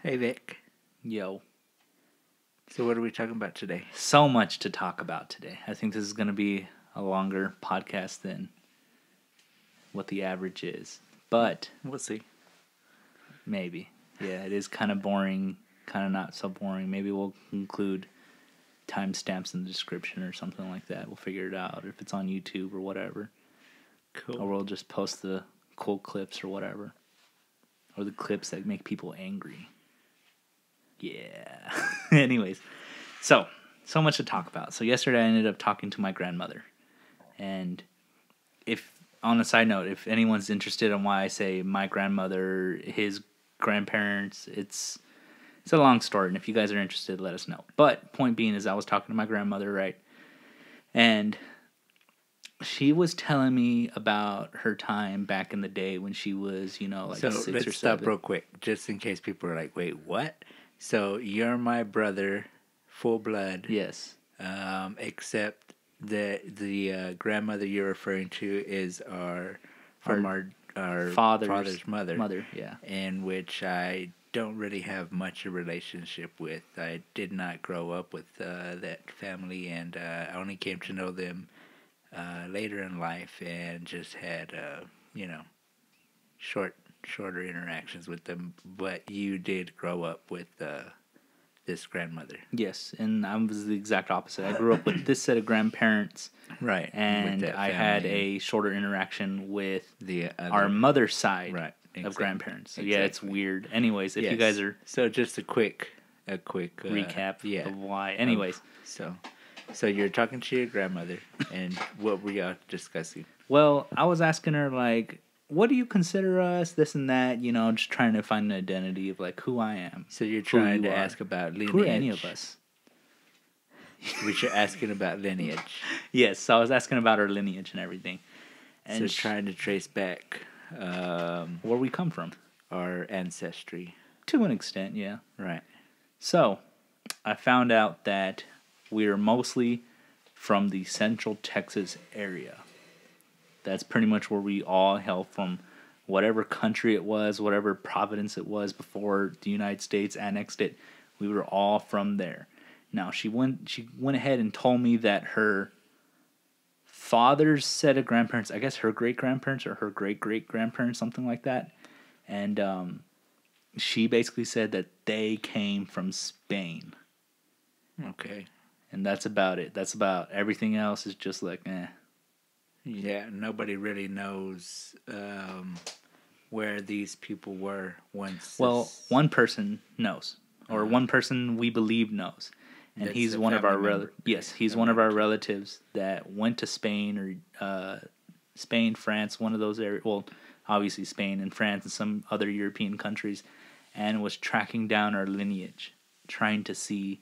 Hey, Vic. Yo. So what are we talking about today? So much to talk about today. I think this is going to be a longer podcast than what the average is. But We'll see. maybe. Yeah, it is kind of boring, kind of not so boring. Maybe we'll include timestamps in the description or something like that. We'll figure it out, if it's on YouTube or whatever. Cool. Or we'll just post the cool clips or whatever. Or the clips that make people angry. Yeah. Anyways, so much to talk about. So yesterday I ended up talking to my grandmother. And on a side note, if anyone's interested in why I say my grandmother, his grandparents, it's a long story. And if you guys are interested, let us know. But point being is I was talking to my grandmother, right? And she was telling me about her time back in the day when she was, like so 6 or 7. let's stop real quick, just in case people are like, wait, what? So you're my brother, full blood. Yes. Except that the grandmother you're referring to is our father's mother. Mother, yeah. In which I don't really have much a relationship with. I did not grow up with that family, and I only came to know them later in life, and just had shorter interactions with them. But you did grow up with this grandmother. Yes, and I was the exact opposite. I grew up with this set of grandparents, right? And I had a shorter interaction with our mother's side, right, of grandparents. So exactly. yeah, it's weird. Anyways, if you guys are just a quick recap of why. Anyways, so you're talking to your grandmother, and what were y'all discussing? Well, I was asking her, like, what do you consider us, this and that, just trying to find an identity of, like, who I am. So you're trying to ask about lineage. Who are any of us? Which you're asking about lineage. Yes, so I was asking about our lineage and everything. And so trying to trace back where we come from. Our ancestry. To an extent, yeah. Right. So, I found out that we are mostly from the Central Texas area. That's pretty much where we all hail from. Whatever country it was, whatever province it was before the United States annexed it, we were all from there. Now, she went ahead and told me that her father's set of grandparents, I guess her great-grandparents or her great-great-grandparents, something like that, and she basically said that they came from Spain. Okay. And that's about it. That's about everything else is just like, eh. Yeah, nobody really knows where these people were once. Well, one person knows, or one person we believe knows, and he's one of our relatives. Yes, he's one of our relatives that went to Spain or Spain, France, one of those areas. Well, obviously Spain and France and some other European countries, and was tracking down our lineage, trying to see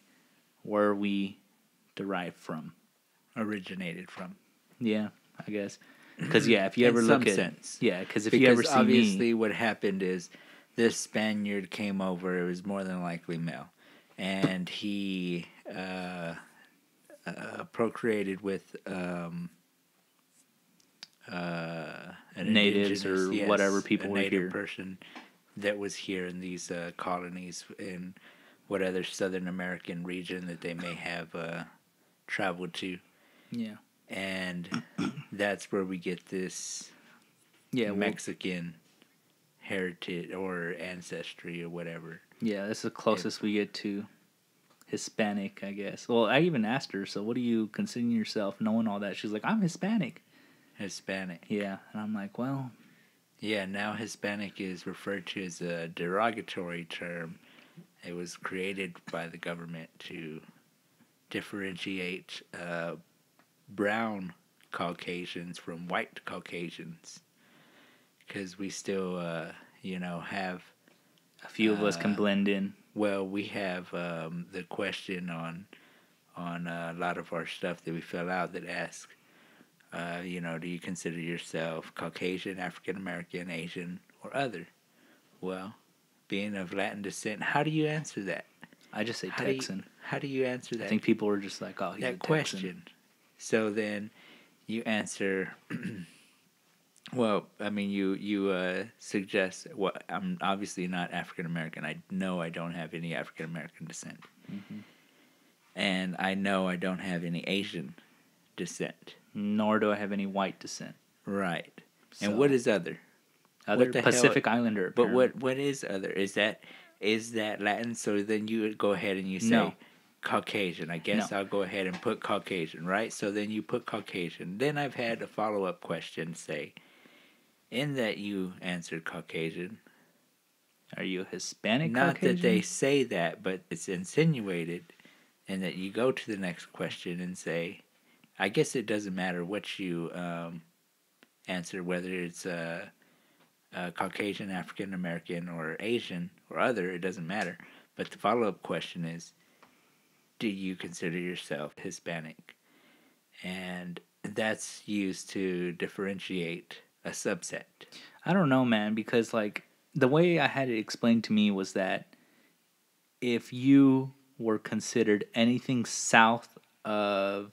where we derived from, originated from. Yeah. I guess, because if you ever look at because if you ever see obviously what happened is this Spaniard came over. It was more than likely male, and he procreated with natives or whatever people were native here. Person that was here in these colonies in what other Southern American region that they may have traveled to. Yeah. And that's where we get this Mexican heritage or ancestry or whatever. Yeah, that's the closest we get to Hispanic, I guess. Well, I even asked her, so what do you consider yourself, knowing all that? She's like, I'm Hispanic. Hispanic. Yeah, and I'm like, well. Yeah, now Hispanic is referred to as a derogatory term. It was created by the government to differentiate brown Caucasians from white Caucasians, because we still, have a few of us can blend in. Well, we have the question on a lot of our stuff that we fill out that asks, do you consider yourself Caucasian, African American, Asian, or other? Well, being of Latin descent, how do you answer that? I just say Texan. How do you answer that? I think people are just like, oh, he's that a Texan. Question. So then you answer Well, I mean, you suggest. Well, I'm obviously not African American. I know I don't have any African American descent, Mm-hmm. and I know I don't have any Asian descent. Nor do I have any white descent. Right. So, And what is other? other What the Pacific hell? Islander, But apparently. what is other? Is that Latin? So then you would go ahead and you No. say Caucasian. I guess No. I'll go ahead and put Caucasian, right? So then you put Caucasian. Then I've had a follow up question say, in that you answered Caucasian. Are you a Hispanic Not Caucasian? that they say that, but it's insinuated, and that you go to the next question and say, I guess it doesn't matter what you answer, whether it's Caucasian, African American, or Asian, or other, it doesn't matter. But the follow up question is, do you consider yourself Hispanic? And that's used to differentiate a subset. I don't know, man, because like the way I had it explained to me was that if you were considered anything south of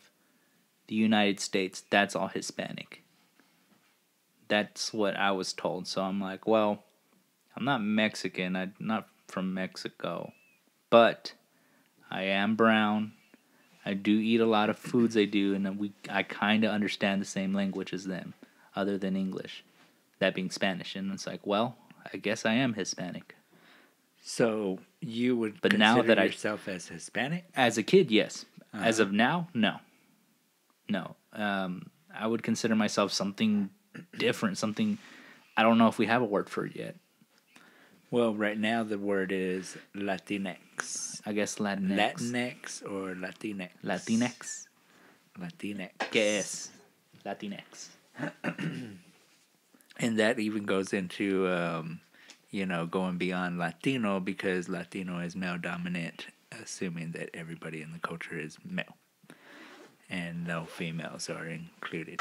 the United States, that's all Hispanic. That's what I was told. So I'm like, well, I'm not Mexican. I'm not from Mexico. But I am brown. I do eat a lot of foods they do, and I kind of understand the same language as them, other than English, that being Spanish. And it's like, well, I guess I am Hispanic. So you would But consider now that yourself as Hispanic? As a kid, yes. As Uh-huh. of now, no. No. I would consider myself something different, something, I don't know if we have a word for it yet. Well, right now the word is Latinx. I guess Latinx. Latinx or Latinx? Latinx. Latinx. ¿Qué es? Latinx. And that even goes into, going beyond Latino, because Latino is male dominant, assuming that everybody in the culture is male. And no females are included.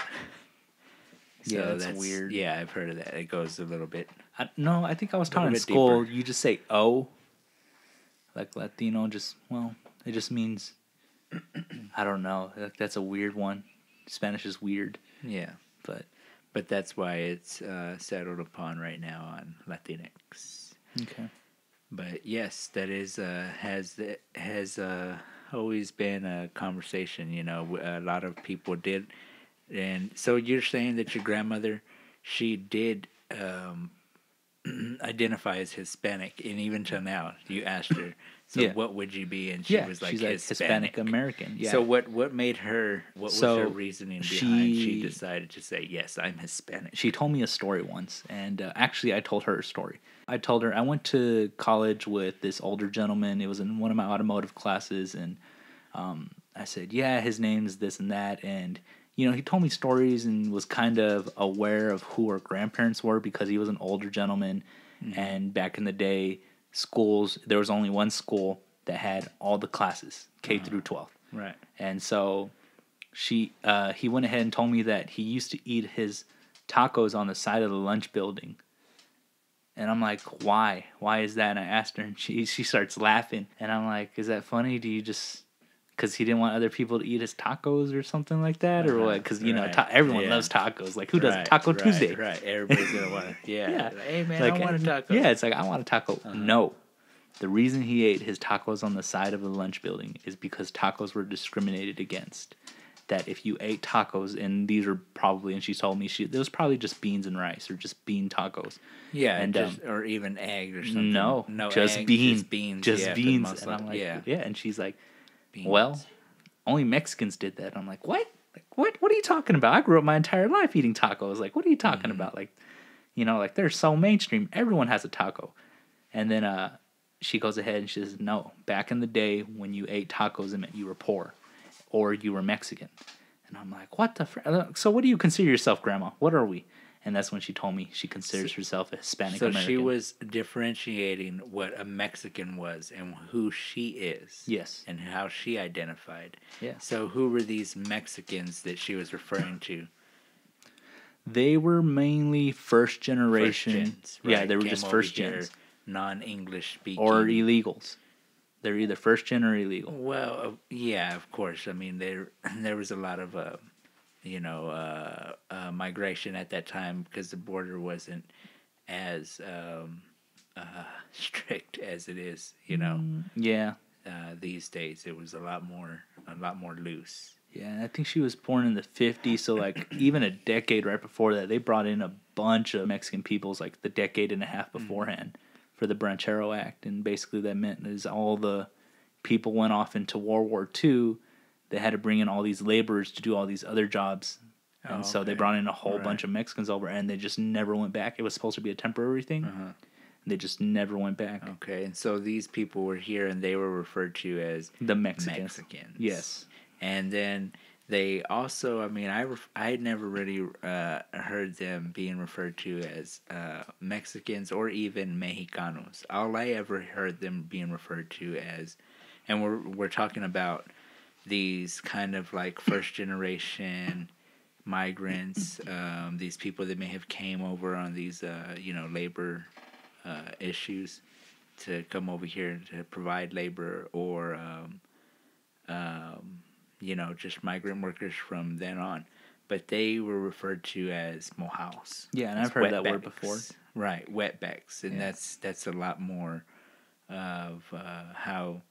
So Yeah, that's weird. Yeah, I've heard of that. It goes a little bit. No, I think I was taught in bit school, deeper. you just say O. Like Latino, it just means, I don't know. That's a weird one. Spanish is weird. Yeah. But that's why it's settled upon right now on Latinx. Okay. But yes, that is has always been a conversation. A lot of people did, and so you're saying that your grandmother, she did identify as Hispanic, and even till now, you asked her, so Yeah. what would you be? And she was like, she's like Hispanic American. Yeah. So what made her? What was So her reasoning behind she she- decided to say, yes, I'm Hispanic? She told me a story once, and actually, I told her a story. I told her I went to college with this older gentleman. It was in one of my automotive classes, and I said, yeah, his name's this and that, and he told me stories and was kind of aware of who our grandparents were because he was an older gentleman, and back in the day, schools, there was only one school that had all the classes, K through 12. Right. And so he went ahead and told me that he used to eat his tacos on the side of the lunch building. And I'm like, why? Why is that? And I asked her, and she starts laughing. And I'm like, is that funny? Do you just, because he didn't want other people to eat his tacos or something like that? Or what? Because, right. Everyone Yeah. loves tacos. Like, who does Right, Taco right, Tuesday? Right. Everybody's going to want to. Yeah. Yeah. Like, hey, man, Like, I want a taco. Yeah, it's like, I want a taco. No. The reason he ate his tacos on the side of the lunch building is because tacos were discriminated against. That if you ate tacos, and these are probably, and she told me there was probably just beans and rice or just bean tacos. Yeah, and or even egg or something. no, just egg, beans, just beans, just yeah, for the beans. most And I'm part. like, yeah, and she's like, beans. well, only Mexicans did that. I'm like, what? Like, what are you talking about? I grew up my entire life eating tacos. Like, what are you talking about? Like, like they're so mainstream. Everyone has a taco. And then she goes ahead and she says, no, back in the day when you ate tacos, it meant you were poor or you were Mexican. And I'm like, what the so what do you consider yourself, Grandma? What are we? And that's when she told me she considers herself a Hispanic So American. she was differentiating what a Mexican was and who she is. Yes. And how she identified. Yeah. So who were these Mexicans that she was referring to? They were mainly first generation. First gens, Yeah, right? they were Came just over first here, gens. Non-English speaking. Or illegals. They're either first gen or illegal. Well, yeah, of course. I mean, there was a lot of migration at that time because the border wasn't as strict as it is, Yeah. these days. It was a lot more loose. Yeah, and I think she was born in the 50s, so like even a decade right before that, they brought in a bunch of Mexican peoples like the decade and a half beforehand for the Branchero Act, and basically that meant is all the people went off into World War II, they had to bring in all these laborers to do all these other jobs, and so they brought in a whole bunch of Mexicans over, and they just never went back. It was supposed to be a temporary thing. And they just never went back. Okay, and so these people were here, and they were referred to as the Mexicans. Yes. And then they also, I mean, I had never really heard them being referred to as Mexicans or even Mexicanos. All I ever heard them being referred to as, and we're talking about these kind of like first generation migrants, these people that may have came over on these labor issues to come over here to provide labor, or just migrant workers from then on. But they were referred to as mojaos. Yeah, and I've heard that word before. Right, wetbacks, and that's a lot more of how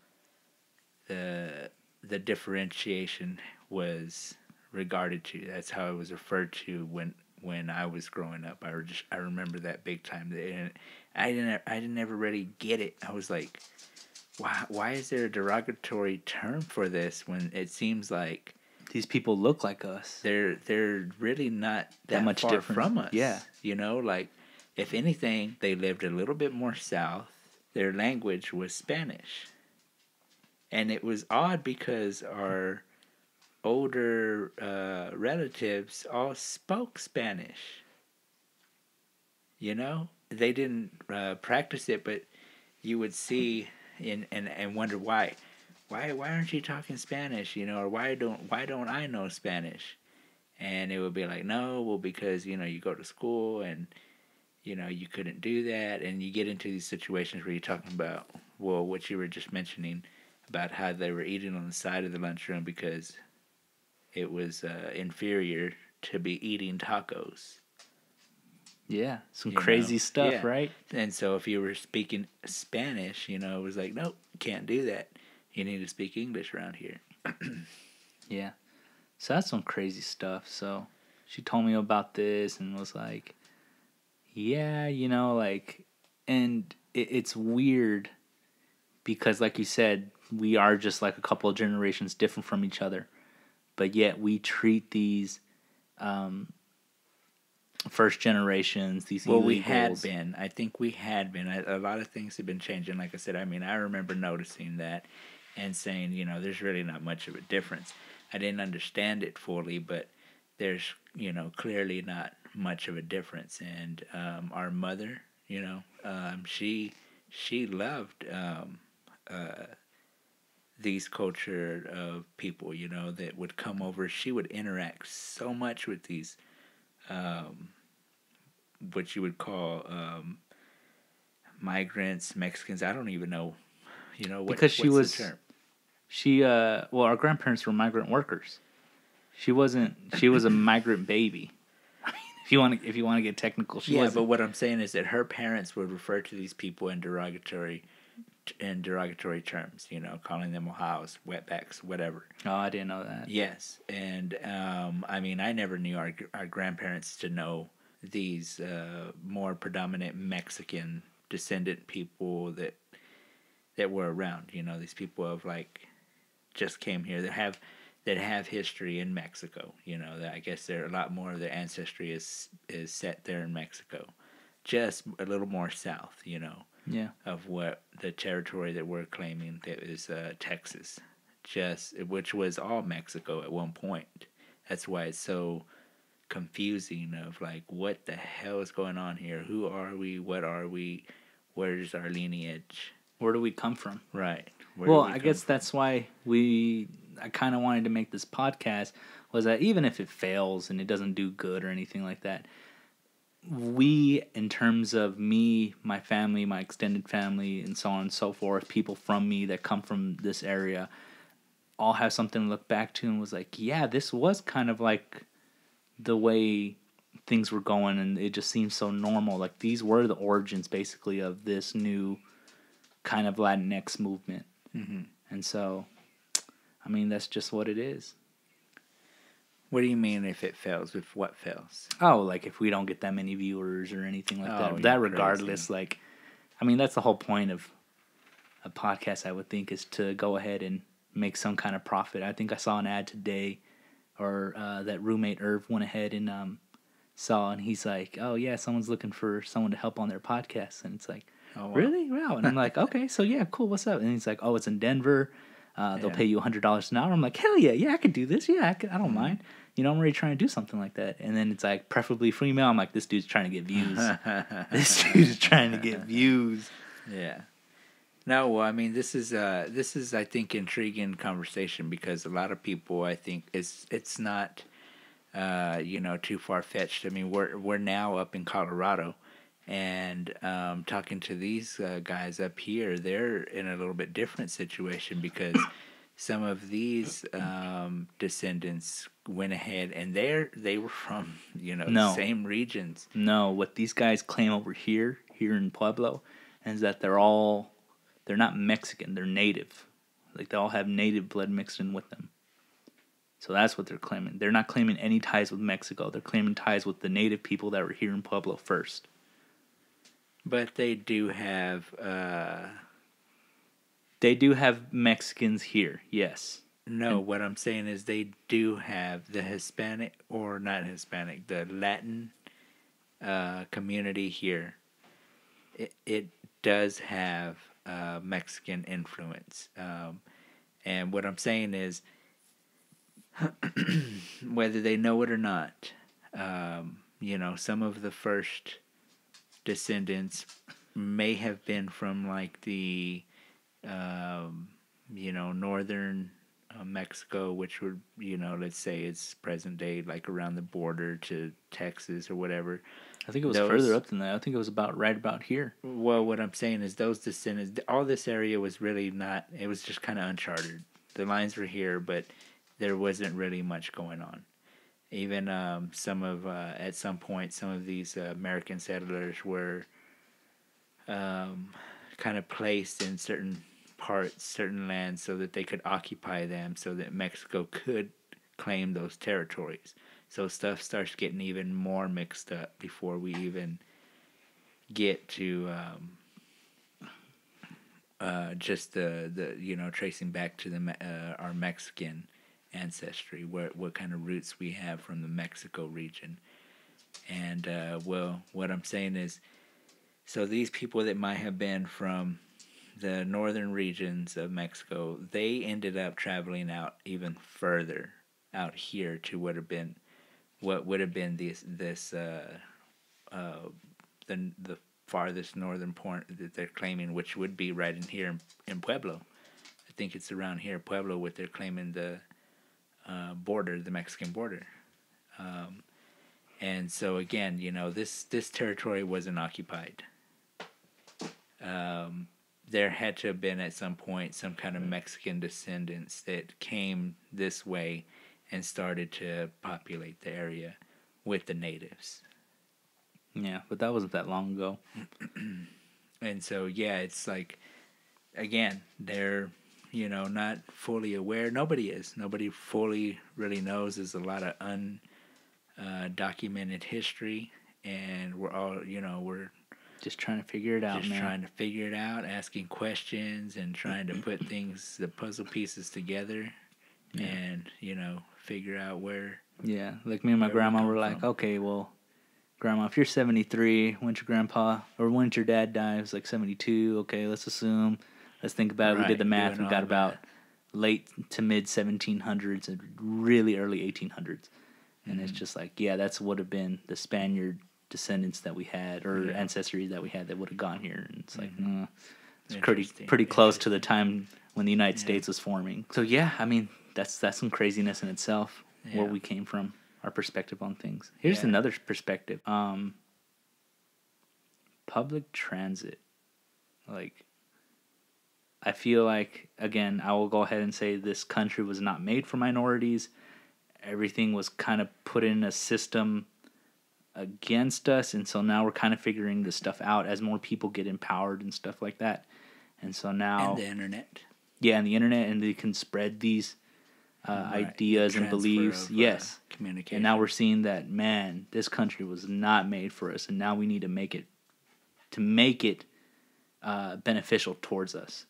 the differentiation was regarded to. That's how it was referred to when I was growing up. I remember that big time. And I didn't ever really get it. I was like, why is there a derogatory term for this when it seems like these people look like us? They're really not that much far different from us. Yeah. Like if anything, they lived a little bit more south. Their language was Spanish. And it was odd because our older relatives all spoke Spanish. They didn't practice it, but you would see and wonder why aren't you talking Spanish? Or why don't I know Spanish? And it would be like, no, well, because you go to school and you couldn't do that, and you get into these situations where you're talking about, well, what you were just mentioning about how they were eating on the side of the lunchroom because it was inferior to be eating tacos. Yeah, some crazy stuff, yeah. Right? And so if you were speaking Spanish, it was like, nope, can't do that. You need to speak English around here. Yeah. So that's some crazy stuff. So she told me about this and was like, yeah, and it's weird because, like you said, we are just like a couple of generations different from each other, but yet we treat these first generations, these illegals. We had been. I think we had been. A lot of things have been changing. Like I said, I mean, I remember noticing that and saying, there's really not much of a difference. I didn't understand it fully, but there's, clearly not much of a difference. And our mother, she loved these culture of people, that would come over. She would interact so much with these what you would call migrants, Mexicans. I don't even know, because what's the term? Our grandparents were migrant workers. She was a migrant baby. I mean, if you want to get technical, she wasn't. But what I'm saying is that her parents would refer to these people in derogatory terms, calling them mojaos, wetbacks, whatever. Oh, I didn't know that. Yes, and I mean, I never knew our grandparents to know these more predominant Mexican descendant people that were around. These people of like just came here that have history in Mexico. That I guess a lot more of their ancestry is set there in Mexico, just a little more south. Yeah. Of what the territory that we're claiming that is Texas, which was all Mexico at one point. That's why it's so confusing of like, what the hell is going on here? Who are we? What are we? Where's our lineage? Where do we come from? Right. I guess that's why I kind of wanted to make this podcast, was that even if it fails and it doesn't do good or anything like that, we, in terms of me, my family, my extended family, and so on and so forth, people from me that come from this area, all have something to look back to and was like, yeah, this was kind of like the way things were going, and it just seems so normal. Like, these were the origins, basically, of this new kind of Latinx movement. Mm-hmm. And so, I mean, that's just what it is. What do you mean if it fails? If what fails? Oh, like if we don't get that many viewers or anything like that. you're That regardless, crazy. like, I mean, that's the whole point of a podcast, I would think, is to go ahead and make some kind of profit. I think I saw an ad today, or that roommate Irv went ahead and saw, and he's like, "Oh yeah, someone's looking for someone to help on their podcast," and it's like, Oh, wow. "Really? Wow!" And I'm like, "Okay, so yeah, cool. What's up?" And he's like, "Oh, it's in Denver. They'll pay you $100 an hour." I'm like, "Hell yeah, yeah, I could do this. Yeah, I don't mind. You know, I'm already trying to do something like that." And then it's like, preferably female. I'm like, this dude's trying to get views. This dude's trying to get views. Yeah. No, well, I mean, this is I think intriguing conversation, because a lot of people, I think, it's not too far fetched. I mean, we're now up in Colorado, and talking to these guys up here, they're in a little bit different situation, because some of these descendants went ahead, and they were from the same regions. No, what these guys claim over here in Pueblo, is that they're not Mexican, they're native. Like, they all have native blood mixed in with them. So that's what they're claiming. They're not claiming any ties with Mexico. They're claiming ties with the native people that were here in Pueblo first. But they do have Mexicans here, yes. No, what I'm saying is they do have the Hispanic, or not Hispanic, the Latin community here. It does have Mexican influence. And what I'm saying is, whether they know it or not, some of the first descendants may have been from like the, northern Mexico, which would, let's say it's present day, like around the border to Texas or whatever. I think it was further up than that. I think it was right about here. Well, what I'm saying is those descendants, all this area was really not, it was just kind of uncharted. The lines were here, but there wasn't really much going on. Even at some point, some of these American settlers were kind of placed in certain parts, certain lands, so that they could occupy them, so that Mexico could claim those territories. So stuff starts getting even more mixed up before we even get to just the tracing back to our Mexican ancestry, what kind of roots we have from the Mexico region. And what I'm saying is, so these people that might have been from the northern regions of Mexico, they ended up traveling out even further out here to what would have been the farthest northern point that they're claiming, which would be right in here in Pueblo. I think it's around here, Pueblo, what they're claiming the border, the Mexican border. And so again, this territory wasn't occupied. There had to have been at some point some kind of Mexican descendants that came this way and started to populate the area with the natives. Yeah, but that wasn't that long ago. And so, yeah, it's like, again, they're, not fully aware. Nobody is. Nobody fully really knows. There's a lot of undocumented history, and we're all, we're just trying to figure it out, man. Trying to figure it out, asking questions, and trying to put the puzzle pieces together, and, figure out where. Yeah, like me and my grandma were like, okay, well, Grandma, if you're 73, when's your dad die? It was like 72. Okay, let's think about it. Right, we did the math. We got about late to mid 1700s and really early 1800s. And it's just like, yeah, that's would have been the Spaniard descendants that we had, or ancestry that we had, that would have gone here. And it's like, it's pretty close to the time when the United States was forming. So yeah, I mean, that's some craziness in itself, where we came from, our perspective on things. Here's another perspective. Public transit. Like, I feel like, again, I will go ahead and say this country was not made for minorities. everything was kind of put in a system against us, and so now we're kind of figuring this stuff out as more people get empowered and stuff like that. And so now, and the internet. Yeah, and the internet, and they can spread these ideas and beliefs. Yes, communication. And now we're seeing that, man, this country was not made for us, and now we need to make it beneficial towards us.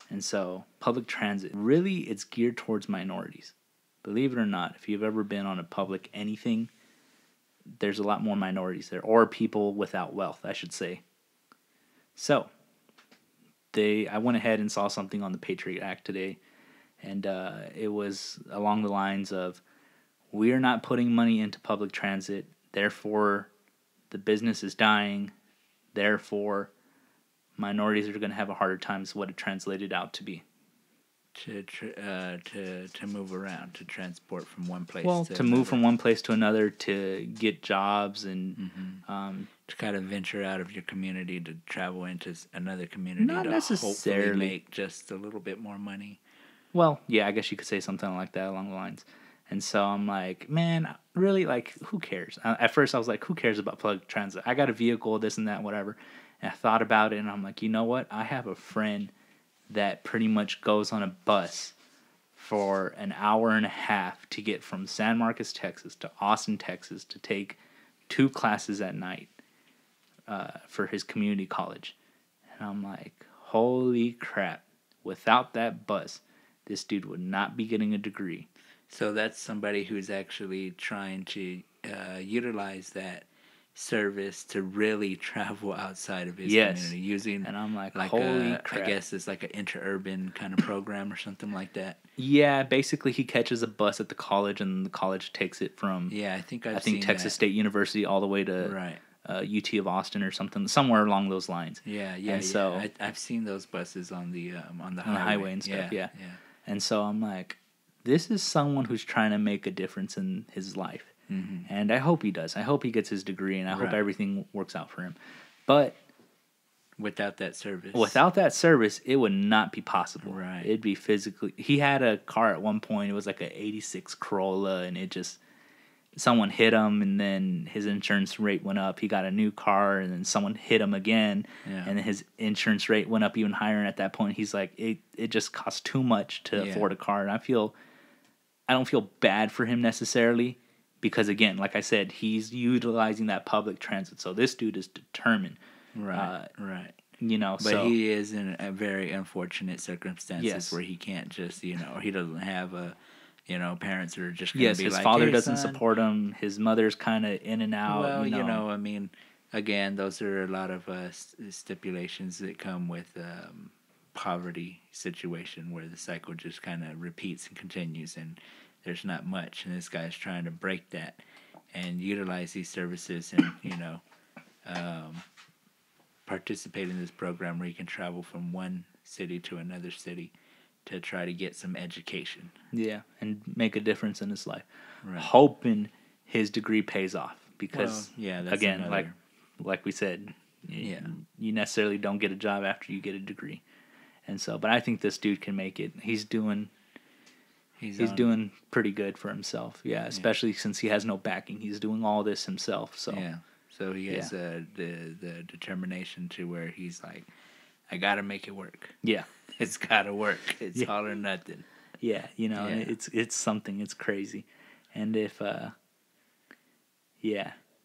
And so public transit, really, it's geared towards minorities. Believe it or not, if you've ever been on a public anything, there's a lot more minorities there, or people without wealth, I should say. So, I went ahead and saw something on the Patriot Act today, and it was along the lines of, we are not putting money into public transit, therefore the business is dying, therefore minorities are going to have a harder time, is what it translated out to be. To move around, to transport from one place to move from one place to another, to get jobs, and to kind of venture out of your community, to travel into another community, not to necessarily hopefully make just a little bit more money. Well, yeah, I guess you could say something like that along the lines. And so I'm like, man, really, like, who cares? At first I was like, who cares about public transit? I got a vehicle, this and that, whatever. And I thought about it, and I'm like, you know what? I have a friend that pretty much goes on a bus for an hour and a half to get from San Marcos, Texas to Austin, Texas, to take 2 classes at night for his community college. And I'm like, holy crap. Without that bus, this dude would not be getting a degree. So that's somebody who's actually trying to utilize that service to really travel outside of his community, using, and I'm like holy crap. I guess it's like an interurban kind of program or something like that. Yeah, basically he catches a bus at the college, and the college takes it from I think Texas State University all the way to UT of Austin or somewhere along those lines. And so I've seen those buses on the highway and stuff. Yeah. And so I'm like, this is someone who's trying to make a difference in his life. Mm-hmm. And I hope he does. I hope he gets his degree, and I hope everything works out for him. But without that service, it would not be possible. Right. It'd be physically. He had a car at one point. It was like an '86 Corolla, and someone hit him, and then his insurance rate went up. He got a new car, and then someone hit him again, and then his insurance rate went up even higher. And at that point, he's like, it just costs too much to afford a car. And I don't feel bad for him necessarily. Because, again, like I said, he's utilizing that public transit. So this dude is determined. Right. But he is in a very unfortunate circumstances where he can't just, he doesn't have parents who are just going to be like, his father hey, doesn't son. support him. His mother's kind of in and out. Well, I mean, again, those are a lot of stipulations that come with poverty situation where the cycle just kind of repeats and continues, and there's not much, and this guy's trying to break that and utilize these services and, participate in this program where he can travel from one city to another city to try to get some education. Yeah, and make a difference in his life. Right. Hoping his degree pays off because, again, like we said, you necessarily don't get a job after you get a degree. And so, but I think this dude can make it. He's doing pretty good for himself. Yeah, especially since he has no backing. He's doing all this himself. So so he has the determination to where he's like, I gotta make it work. Yeah, it's gotta work. It's all or nothing. Yeah, it's something. It's crazy, and if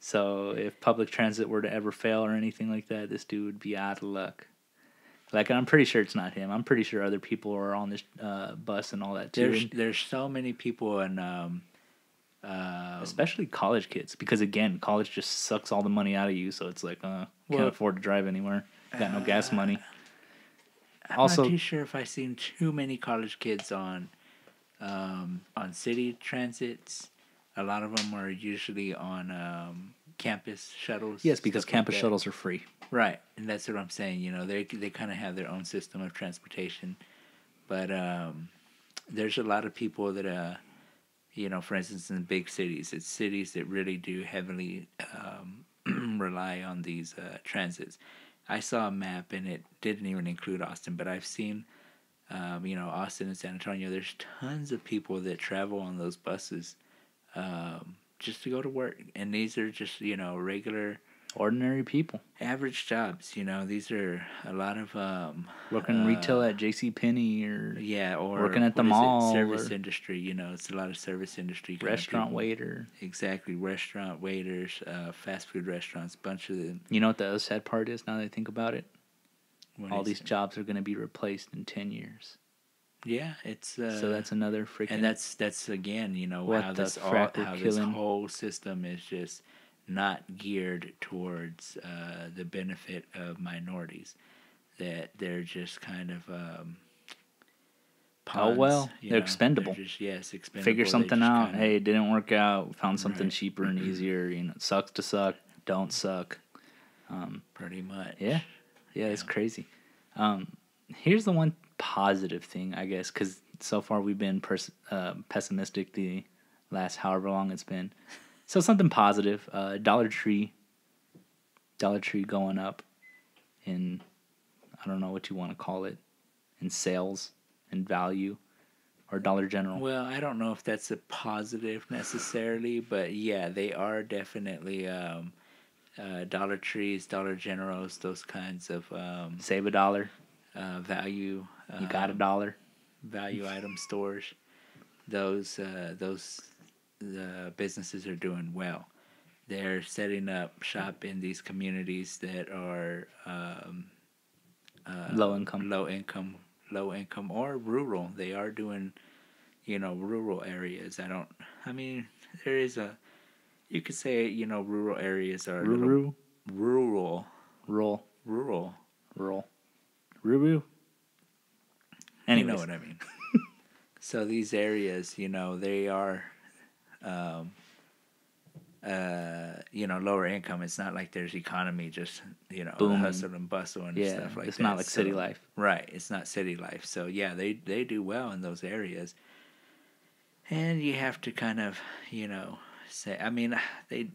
so if public transit were to ever fail or anything like that, this dude would be out of luck. Like, I'm pretty sure it's not him. I'm pretty sure other people are on this bus and all that too. There's so many people, and especially college kids, because again, college just sucks all the money out of you. So it's like, can't afford to drive anywhere. Got no gas money. I'm not too sure if I've seen too many college kids on city transits. A lot of them are usually on campus shuttles. Yes, because campus shuttles are free. Right, and that's what I'm saying. They kind of have their own system of transportation, but there's a lot of people that, for instance, in big cities, it's cities that really do heavily rely on these transits. I saw a map, and it didn't even include Austin, but I've seen Austin and San Antonio, there's tons of people that travel on those buses just to go to work. And these are just, regular, Ordinary people average jobs. These are a lot of working retail at JCPenney or or working at the what is it? mall Service or industry. It's a lot of service industry kind of restaurant people. waiter. Exactly, restaurant waiters, fast food restaurants, bunch of them. You know what the other sad part is now that I think about it? What All is these it? jobs are going to be replaced in 10 years. Yeah, it's So that's another freaking. and that's again, What how the this frack we're how this killing. whole system is just not geared towards the benefit of minorities. That they're just kind of pawns. Well, they're expendable. They're just, yes, expendable. Figure They something just out. kinda- Hey, it didn't work out. Found something Right. cheaper and easier. It sucks to suck. Don't suck. pretty much. Yeah, it's crazy. Here's the one positive thing, I guess, because so far we've been pessimistic the last however long it's been. So something positive. Dollar Tree going up in, I don't know what you want to call it, in sales and value, or Dollar General. Well, I don't know if that's a positive necessarily, but yeah, they are definitely Dollar Trees, Dollar Generals, those kinds of Save $1. value. You got $1. Value item stores. Those businesses are doing well. They're setting up shop in these communities that are Low income. low income or rural. They are doing, rural areas. There is you could say, rural areas are Rural. rural. Ruru. Anyways. You know what I mean. So these areas, they are, lower income. It's not like there's economy just, the Booming. hustle and bustle and stuff like that. It's not like city life. Right. It's not city life. So yeah, they do well in those areas. And you have to kind of, say,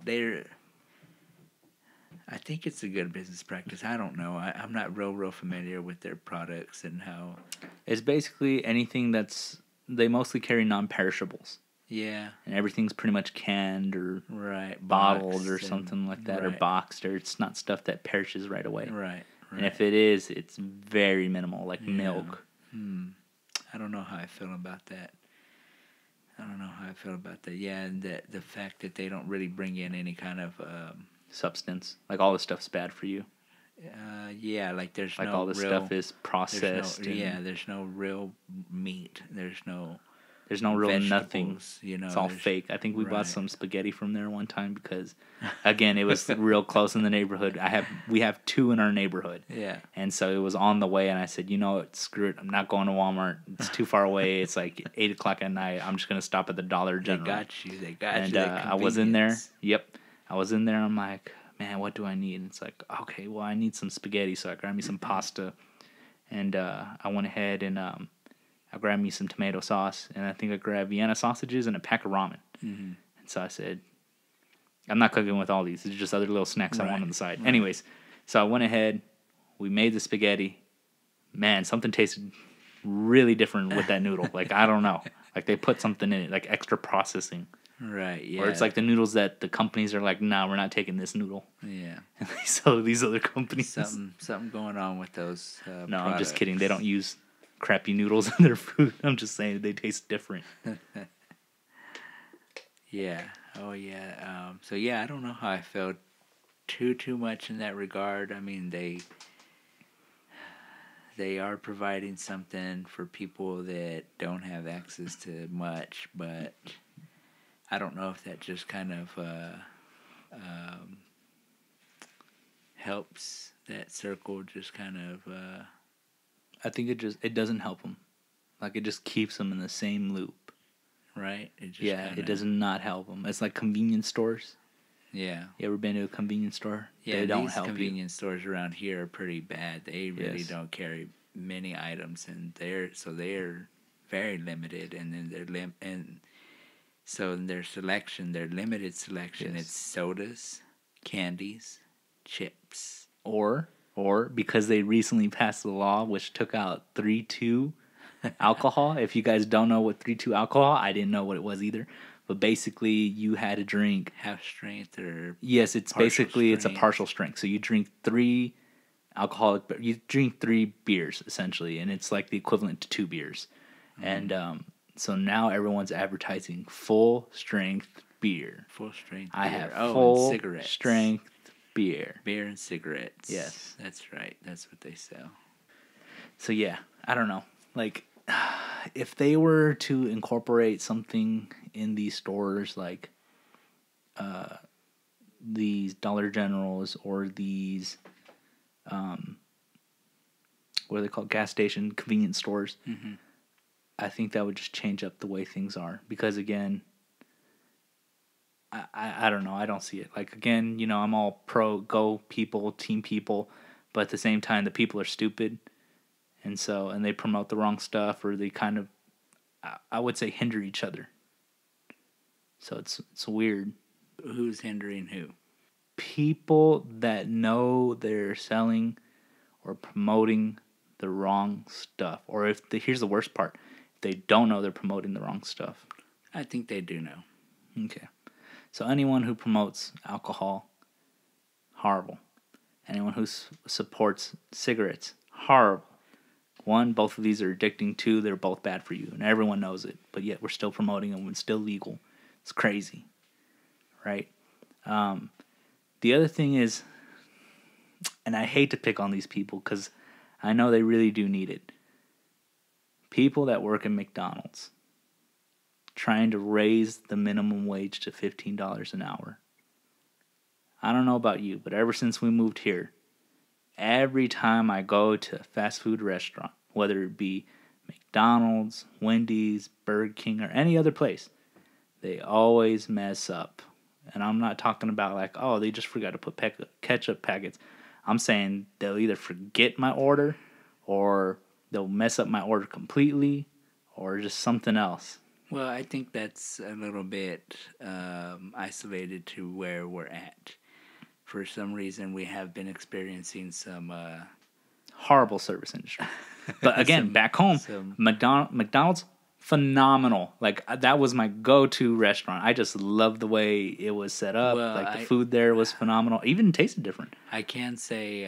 they're, I think it's a good business practice. I don't know. I'm not real familiar with their products and how. It's basically anything they mostly carry non-perishables. Yeah. And everything's pretty much canned or bottled or something like that, or right. boxed, or it's not stuff that perishes right away. Right. And if it is, it's very minimal, like milk. I don't know how I feel about that. Yeah, and the fact that they don't really bring in any kind of Substance. Like all this stuff's bad for you. yeah, like there's like no all this real, stuff is processed. there's no real meat. There's no real nothing. vegetables, It's all fake. I think we bought right. some spaghetti from there one time because, again, it was real close in the neighborhood. We have 2 in our neighborhood. Yeah. And so it was on the way, and I said, what, screw it. I'm not going to Walmart. It's too far away. It's like 8 o'clock at night. I'm just going to stop at the Dollar General. They got and, you. I was in there. Yep. I was in there. I'm like, man, what do I need? And it's like, okay, well, I need some spaghetti. So I grabbed me some pasta. And I went ahead and I grabbed me some tomato sauce. And I think I grabbed Vienna sausages and a pack of ramen. Mm-hmm. And so I said, I'm not cooking with all these. It's just other little snacks I want on the side. Right. Anyways, so I went ahead. We made the spaghetti. Man, something tasted really different with that noodle. Like, I don't know. Like, they put something in it, like extra processing. Right, yeah. Or it's like the noodles that the companies are like, nah, we're not taking this noodle. Yeah. And they sell to these other companies. Something going on with those No, products. I'm just kidding. They don't use crappy noodles in their food. I'm just saying they taste different. Yeah. Oh, yeah. So, yeah, I don't know how I felt too much in that regard. I mean, they are providing something for people that don't have access to much, but I don't know if that just kind of helps that circle just kind of... I think it doesn't help them. Like, it just keeps them in the same loop. Right? It just it does not help them. It's like convenience stores. Yeah. You ever been to a convenience store? Yeah, they don't these help convenience stores around here are pretty bad. They really don't carry many items, and they're very limited. And then so in their selection, their limited selection, it's sodas, candies, chips, Or because they recently passed the law which took out 3-2 alcohol. If you guys don't know what 3-2 alcohol, I didn't know what it was either. But basically, you had to drink half strength or yes, it's basically it's a strength. partial strength. So you drink 3 alcoholic, but you drink 3 beers essentially, and it's like the equivalent to 2 beers. And so now everyone's advertising full strength beer. Full strength. I beer. have full and cigarettes. strength beer. Beer and cigarettes. Yes, that's right. That's what they sell. So yeah, I don't know. Like, if they were to incorporate something in these stores, like these Dollar Generals or these, what are they called, gas station convenience stores, I think that would just change up the way things are. Because again, I don't know. I don't see it. Like, again, you know, I'm all pro go people, team people, but at the same time, the people are stupid. And they promote the wrong stuff, or they kind of, I would say, hinder each other. So it's weird. Who's hindering who? People that know they're selling or promoting the wrong stuff. Or here's the worst part. If they don't know they're promoting the wrong stuff. I think they do know. Okay. So anyone who promotes alcohol, horrible. Anyone who supports cigarettes, horrible. 1, both of these are addicting. 2, they're both bad for you. And everyone knows it. But yet we're still promoting them. It's still legal. It's crazy. Right? The other thing is, and I hate to pick on these people because I know they really do need it. People that work at McDonald's trying to raise the minimum wage to $15 an hour. I don't know about you, but ever since we moved here, every time I go to a fast food restaurant, whether it be McDonald's, Wendy's, Burger King, or any other place, they always mess up. And I'm not talking about like, oh, they just forgot to put ketchup packets. I'm saying they'll either forget my order, or they'll mess up my order completely, or just something else. Well, I think that's a little bit isolated to where we're at. For some reason, we have been experiencing some horrible service industry. But again, back home, McDonald's, phenomenal. Like, that was my go-to restaurant. I just loved the way it was set up. Well, like, the food there was phenomenal. Even tasted different. I can say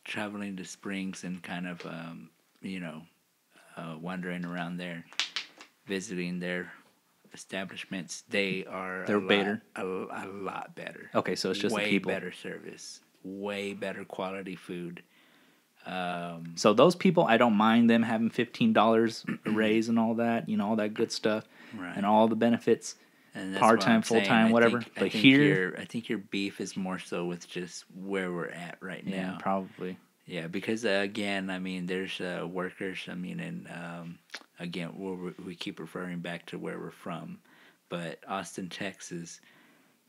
traveling to Springs and kind of, wandering around there, visiting their establishments, they're better. A lot better. Okay, so it's just the people. Way better service, way better quality food. So those people, I don't mind them having $15 a raise and all that, all that good stuff, right, and all the benefits, and part-time, full-time, whatever. I think your beef is more so with just where we're at right now. Yeah, probably. Yeah, because again, I mean, there's workers. I mean, and again, we keep referring back to where we're from, but Austin, Texas,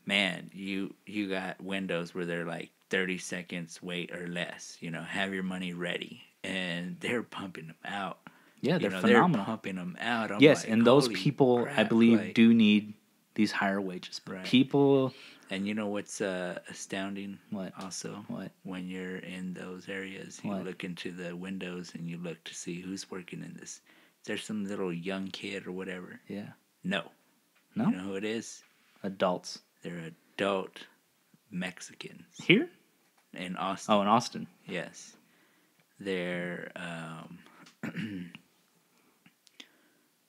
man, you got windows where they're like 30 seconds wait or less. Have your money ready, and they're pumping them out. Yeah, they're phenomenal. They're pumping them out. Yes, like, and those people, crap, I believe, do need these higher wages. But right. People. And you know what's astounding? What? Also, what? When you're in those areas, you look into the windows and you look to see who's working in this. There's some little young kid or whatever. Yeah. No. You know who it is? Adults. They're adult Mexicans. Here? In Austin. Oh, in Austin. Yes. They're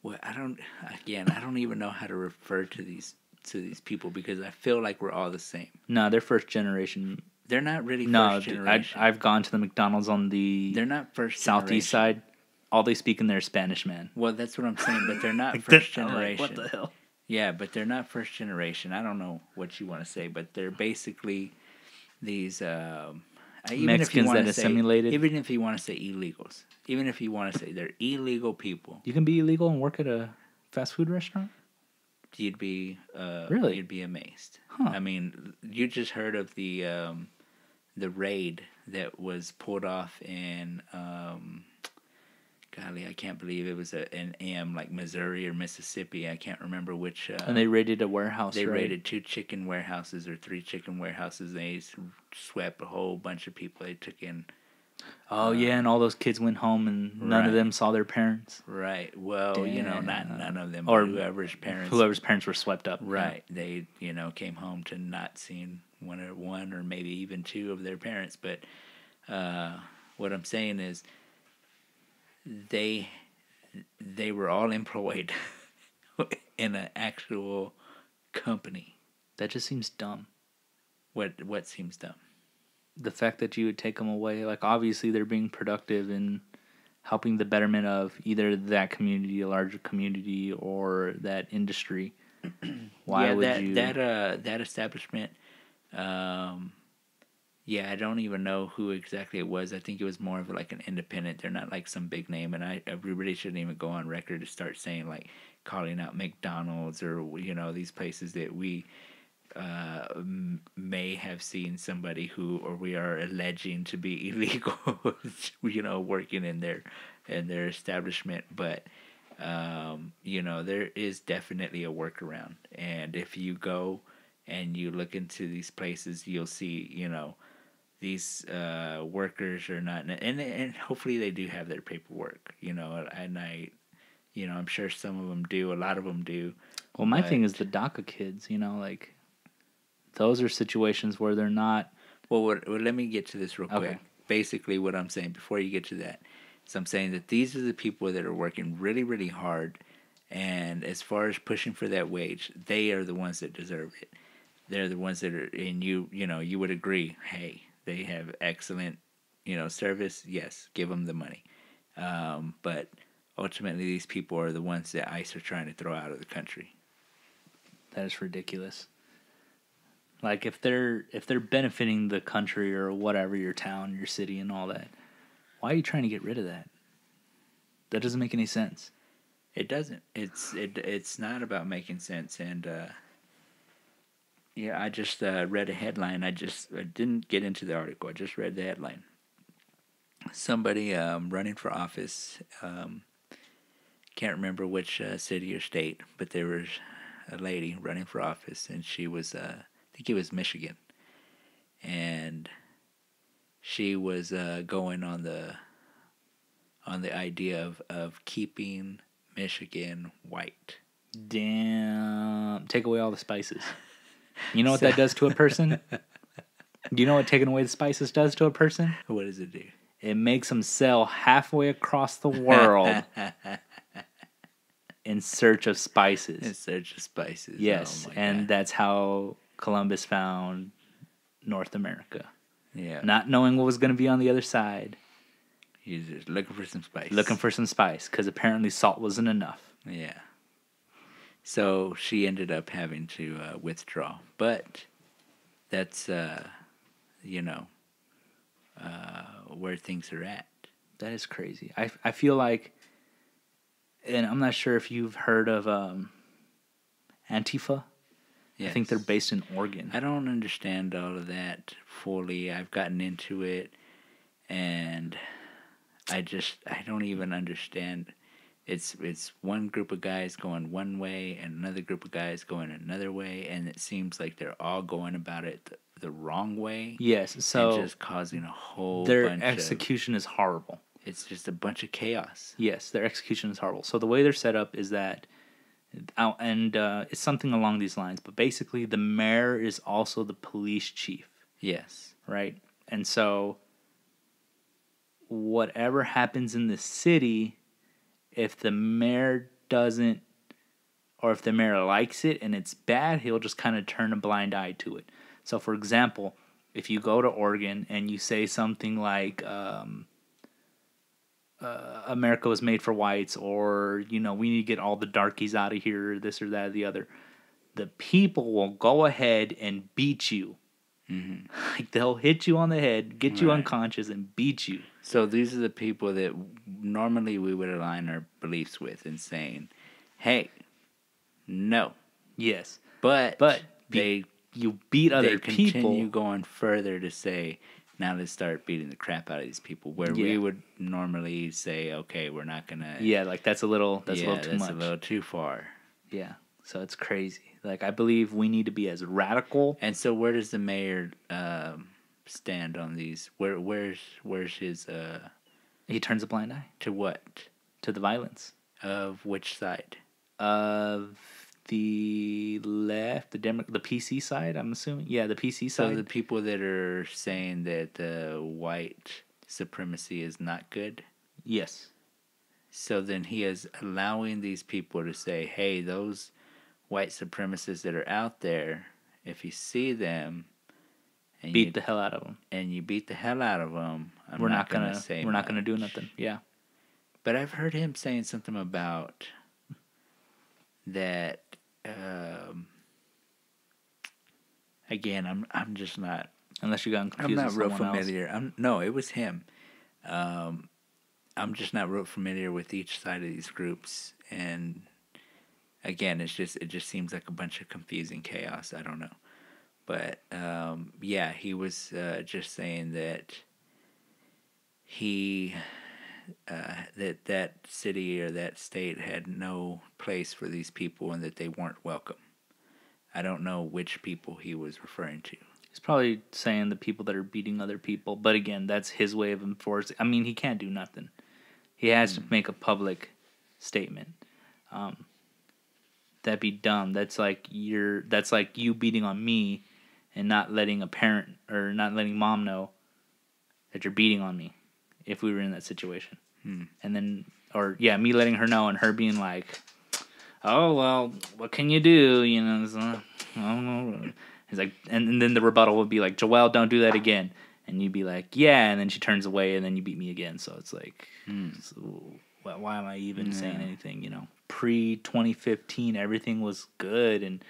well, I don't even know how to refer to these people because I feel like we're all the same. No, they're first generation. They're not really first generation. I've gone to the McDonald's on the they're not first southeast side. All they speak in there is Spanish, man. Well, that's what I'm saying, but they're not first generation. Like, what the hell? Yeah, but they're not first generation. I don't know what you want to say, but they're basically these Mexicans that assimilated. Even if you want to say illegals, even if you want to say they're illegal people. You can be illegal and work at a fast food restaurant? You'd be really? You'd be amazed. Huh. I mean, you just heard of the raid that was pulled off in golly, I can't believe it was an like Missouri or Mississippi. I can't remember which. And they raided a warehouse. They raided 2 chicken warehouses or 3 chicken warehouses. They swept a whole bunch of people. They took in. Oh yeah, and all those kids went home and none of Right. them saw their parents. Right. Well, not Damn. none of them, Or but whoever's parents. Whoever's parents were swept up. Right. They, came home to not seeing one or maybe even two of their parents. But what I'm saying is they they were all employed in an actual company. That just seems dumb. What seems dumb? The fact that you would take them away, like obviously they're being productive in helping the betterment of either that community, a larger community, or that industry. Why would that you? that establishment? Yeah, I don't even know who exactly it was. I think it was more of like an independent. They're not like some big name, and we really shouldn't even go on record to start saying like calling out McDonald's or these places that we may have seen somebody who, or we are alleging to be illegal, working in their establishment. But there is definitely a workaround, and if you go and you look into these places, you'll see these workers are not, and hopefully they do have their paperwork, and I'm sure some of them do, a lot of them do. Well, my thing is the DACA kids, like those are situations where they're not. Well, let me get to this real quick. Basically, what I'm saying before you get to that is I'm saying that these are the people that are working really, really hard, and as far as pushing for that wage, they are the ones that deserve it. They're the ones that are, and you would agree, hey, they have excellent, service. Yes, give them the money. But ultimately, these people are the ones that ICE are trying to throw out of the country. That is ridiculous. Like if they're benefiting the country or whatever, your town, your city, and all that, why are you trying to get rid of that? That doesn't make any sense. It doesn't. It's not about making sense. And I just read a headline. I didn't get into the article. I just read the headline. Somebody running for office. Can't remember which city or state, but there was a lady running for office, and she was. I think it was Michigan, and she was going on the idea of keeping Michigan white. Damn! Take away all the spices. You know what that does to a person? Do you know what taking away the spices does to a person? What does it do? It makes them sail halfway across the world in search of spices. In search of spices. Yes, and that's how Columbus found North America. Yeah. Not knowing what was going to be on the other side. He's just looking for some spice. Looking for some spice, because apparently salt wasn't enough. Yeah. So she ended up having to withdraw. But that's, where things are at. That is crazy. I feel like, and I'm not sure if you've heard of Antifa. Yes. I think they're based in Oregon. I don't understand all of that fully. I've gotten into it, and I don't even understand. It's one group of guys going one way and another group of guys going another way, and it seems like they're all going about it the wrong way. Yes, so and just causing a whole their bunch execution is horrible. It's just a bunch of chaos. Yes, their execution is horrible. So the way they're set up is that, and it's something along these lines, but basically the mayor is also the police chief. Yes. Right? And so whatever happens in the city, if the mayor doesn't, or if the mayor likes it and it's bad, he'll just kind of turn a blind eye to it. So for example, if you go to Oregon and you say something like, America was made for whites, or, we need to get all the darkies out of here, or this or that or the other, the people will go ahead and beat you. Mm-hmm. Like they'll hit you on the head, get you unconscious, and beat you. So these are the people that normally we would align our beliefs with in saying, hey, no. Yes. But you beat other people. They people. continue going further to say, now let's start beating the crap out of these people. Where we would normally say, okay, we're not gonna. Yeah, like that's a little too much. That's a little too far. Yeah, so it's crazy. Like I believe we need to be as radical. And so, where does the mayor stand on these? Where's his He turns a blind eye to what? to the violence Of which side? of the left, the PC side. I'm assuming, yeah, the PC So side. the people that are saying that white supremacy is not good. Yes. So then he is allowing these people to say, "Hey, those white supremacists that are out there, if you see them and Beat the hell out of them. you beat the hell out of them, We're not gonna do nothing." Yeah. But I've heard him saying something about that. Again, I'm just not. Unless you got I'm confused not with real someone familiar. No, it was him. I'm just not real familiar with each side of these groups, and again, it just seems like a bunch of confusing chaos. I don't know, but yeah, he was just saying that he that city or that state had no place for these people and that they weren't welcome. I don't know which people he was referring to. He's probably saying the people that are beating other people, but again, that's his way of enforcing. I mean, he can't do nothing. He has to make a public statement. That'd be dumb. That's like you beating on me and not letting a parent or not letting mom know that you're beating on me if we were in that situation. And then, or yeah, me letting her know and her being like, "Oh, well, what can you do?" You know, so, I don't know. He's like, and then the rebuttal would be like, "Joelle, don't do that again." And you'd be like, "Yeah," and then she turns away, and then you beat me again. So it's like, so, why am I even saying anything? You know, pre-2015, everything was good, and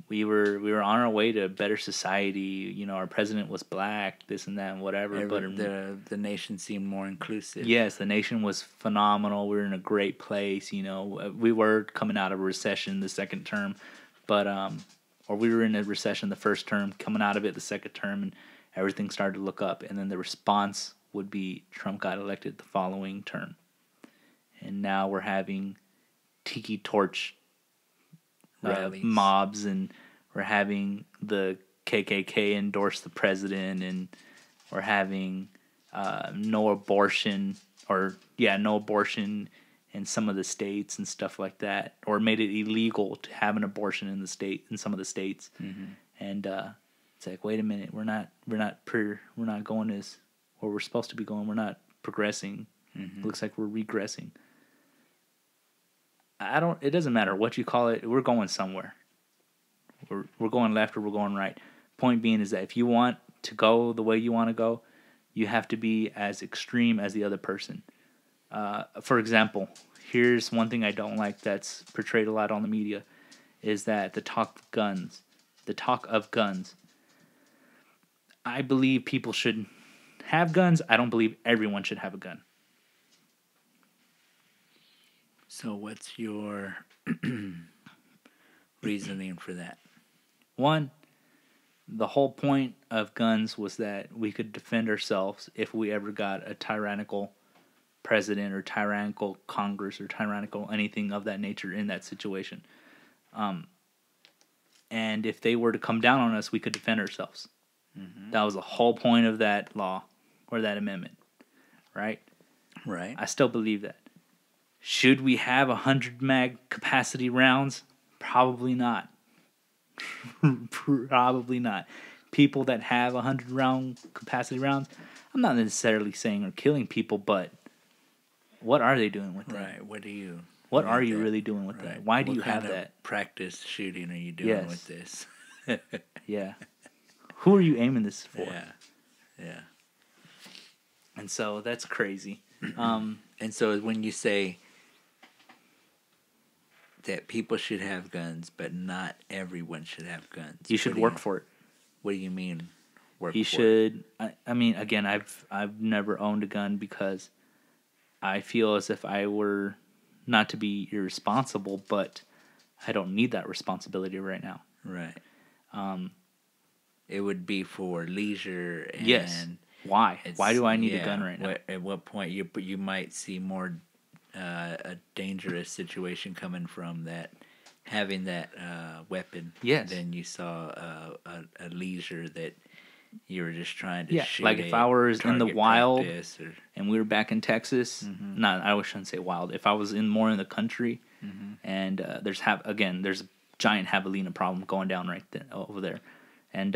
we were on our way to a better society. You know, our president was black, this and that, and whatever. But the nation seemed more inclusive. Yes, the nation was phenomenal. We were in a great place. You know, we were coming out of a recession the second term, but or we were in a recession the first term, coming out of it the second term, and everything started to look up. And then the response would be Trump got elected the following term, and now we're having tiki torch mobs, and we're having the KKK endorse the president, and we're having no abortion in some of the states and stuff like that, or made it illegal to have an abortion in some of the states. And it's like, wait a minute, we're not going as where we're supposed to be going. We're not progressing. It looks like we're regressing. It doesn't matter what you call it. We're going somewhere. We're going left or we're going right. Point being is that if you want to go the way you want to go, you have to be as extreme as the other person. For example, here's one thing I don't like that's portrayed a lot on the media, is that the talk of guns. I believe people should have guns. I don't believe everyone should have a gun. So what's your reasoning for that? One, the whole point of guns was that we could defend ourselves if we ever got a tyrannical president or tyrannical Congress or tyrannical anything of that nature in that situation. And if they were to come down on us, we could defend ourselves. That was the whole point of that law or that amendment, right? Right. I still believe that. Should we have 100 mag capacity rounds? Probably not. Probably not. People that have 100 round capacity rounds, I'm not necessarily saying are killing people, but what are they doing with that? Right. What are you really doing with that? Why do you have that? Practice shooting are you doing with this? Yeah. Who are you aiming this for? Yeah. And so that's crazy. And so when you say that people should have guns, but not everyone should have guns, you should work for it. What do you mean? He should. I mean, again, I've never owned a gun because I feel as if I were not to be irresponsible, but I don't need that responsibility right now. Right. It would be for leisure. And yes. Why? Why do I need a gun right now? At what point you might see more a dangerous situation coming from that, having that weapon. Yes. Than you saw a leisure that You were just trying to Yeah, shoot like if I was in the target wild practice or and we were back in Texas, not I shouldn't say wild. If I was more in the country, and there's a giant javelina problem going down over there, and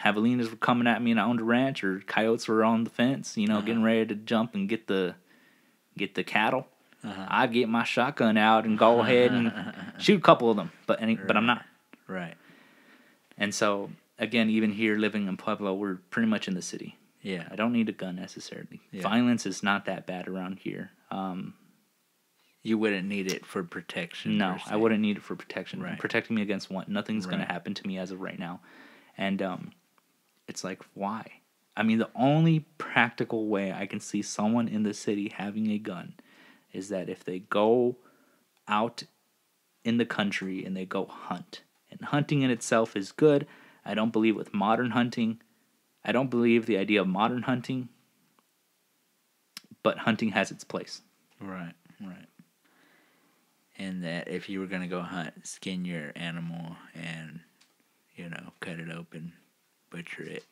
javelinas were coming at me, and I owned a ranch, or coyotes were on the fence, getting ready to jump and get the cattle. I'd get my shotgun out and go ahead and shoot a couple of them, but I'm not. right. And so again, even here living in Pueblo, we're pretty much in the city. Yeah. I don't need a gun necessarily. Yeah. Violence is not that bad around here. You wouldn't need it for protection. No, I wouldn't need it for protection. Right. Protecting me against what? Nothing's going Right. to happen to me as of right now. And it's like, why? I mean, the only practical way I can see someone in the city having a gun is that if they go out in the country and they go hunt. And hunting in itself is good. I don't believe with modern hunting. I don't believe the idea of modern hunting. But hunting has its place. Right. And that if you were going to go hunt, skin your animal and, cut it open, butcher it,